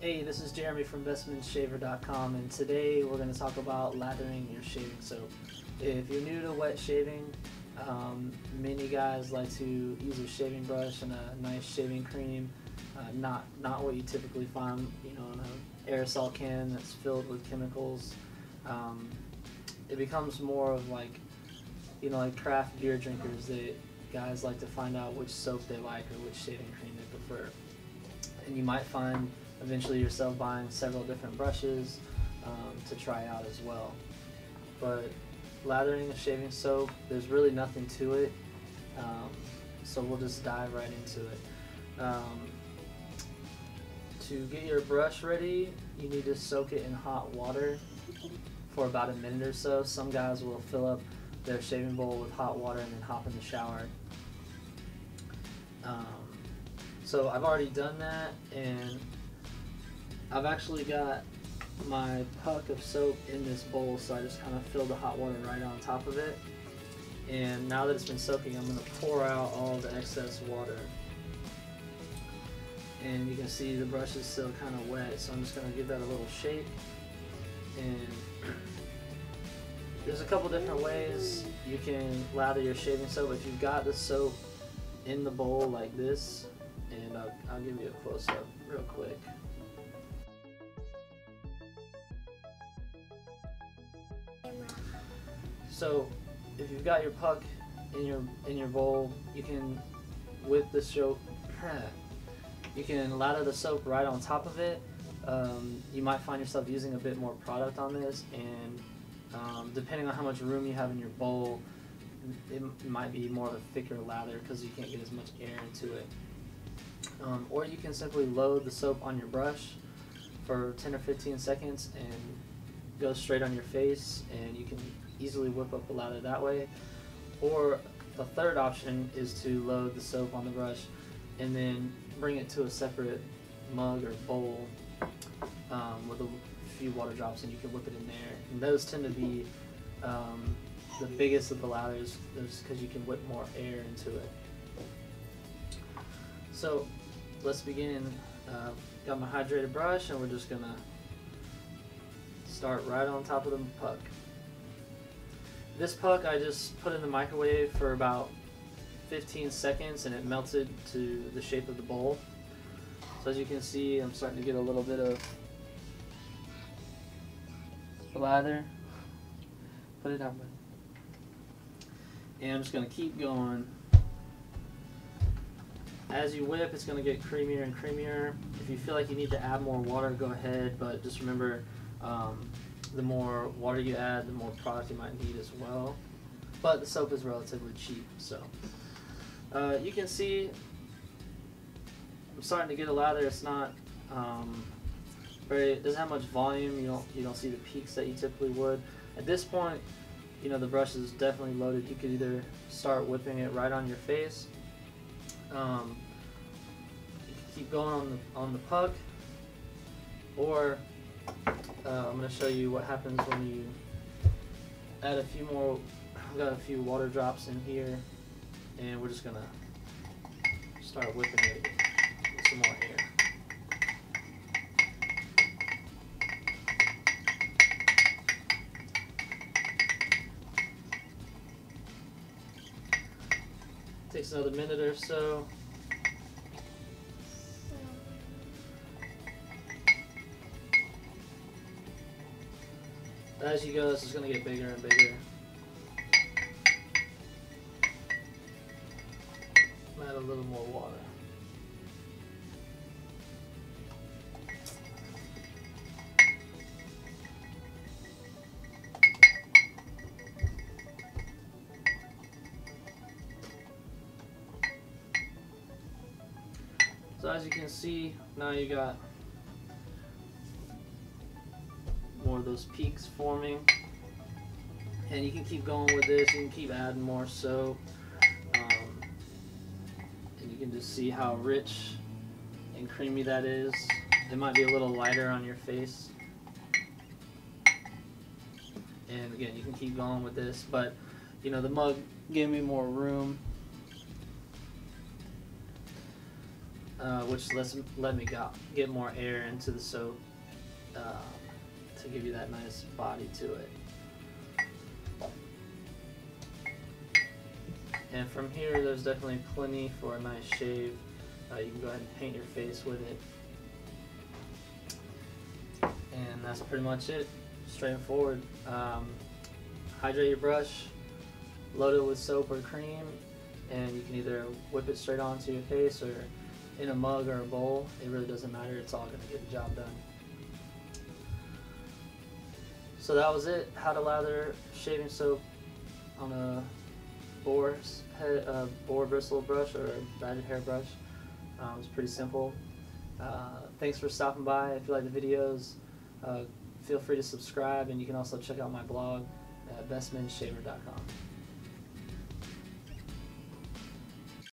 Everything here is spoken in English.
Hey, this is Jeremy from bestmanshaver.com, and today we're going to talk about lathering your shaving soap. If you're new to wet shaving, many guys like to use a shaving brush and a nice shaving cream, not what you typically find, in an aerosol can that's filled with chemicals. It becomes more of like craft beer drinkers. Guys like to find out which soap they like or which shaving cream they prefer, and you might find eventually yourself buying several different brushes to try out as well. But lathering a shaving soap, there's really nothing to it, so we'll just dive right into it. To get your brush ready, you need to soak it in hot water for about a minute or so. Some guys will fill up their shaving bowl with hot water and then hop in the shower. So I've already done that, and I've actually got my puck of soap in this bowl, so I just kind of fill the hot water right on top of it. And now that it's been soaking, I'm going to pour out all the excess water. And you can see the brush is still kind of wet, so I'm just going to give that a little shake. And there's a couple different ways you can lather your shaving soap. If you've got the soap in the bowl like this, and I'll give you a close-up real quick. So if you've got your puck in your bowl, you can whip the soap. You can lather the soap right on top of it. You might find yourself using a bit more product on this, and depending on how much room you have in your bowl, it might be more of a thicker lather because you can't get as much air into it. Or you can simply load the soap on your brush for 10 or 15 seconds and go straight on your face, and you can easily whip up the lather that way. Or a third option is to load the soap on the brush and then bring it to a separate mug or bowl with a few water drops, and you can whip it in there. And those tend to be the biggest of the lathers, because you can whip more air into it. So let's begin. Got my hydrated brush, and we're just gonna start right on top of the puck. This puck I just put in the microwave for about 15 seconds, and it melted to the shape of the bowl. So as you can see, I'm starting to get a little bit of lather. Put it down, buddy. And I'm just going to keep going. As you whip, it's going to get creamier and creamier. If you feel like you need to add more water, go ahead, but just remember, the more water you add, the more product you might need as well. But the soap is relatively cheap, so you can see I'm starting to get a lather. It's not it doesn't have much volume. You don't see the peaks that you typically would. At this point, the brush is definitely loaded. You could either start whipping it right on your face. You can keep going on the puck, or I'm going to show you what happens when you add a few more. I've got a few water drops in here, and we're just going to start whipping it with some more air. Takes another minute or so. As you go, this is going to get bigger and bigger. Add a little more water. So as you can see, now you got more of those peaks forming, and you can keep going with this. You can keep adding more soap, and you can just see how rich and creamy that is. It might be a little lighter on your face, and again, you can keep going with this, but the mug gave me more room. which let me get more air into the soap to give you that nice body to it. And from here, there's definitely plenty for a nice shave. You can go ahead and paint your face with it. And that's pretty much it. Straightforward. Hydrate your brush, load it with soap or cream, and you can either whip it straight onto your face or in a mug or a bowl. It really doesn't matter. It's all going to get the job done. So that was it. How to lather shaving soap on a boar bristle brush or a matted hair brush. It's pretty simple. Thanks for stopping by. If you like the videos, feel free to subscribe, and you can also check out my blog at bestmenshaver.com.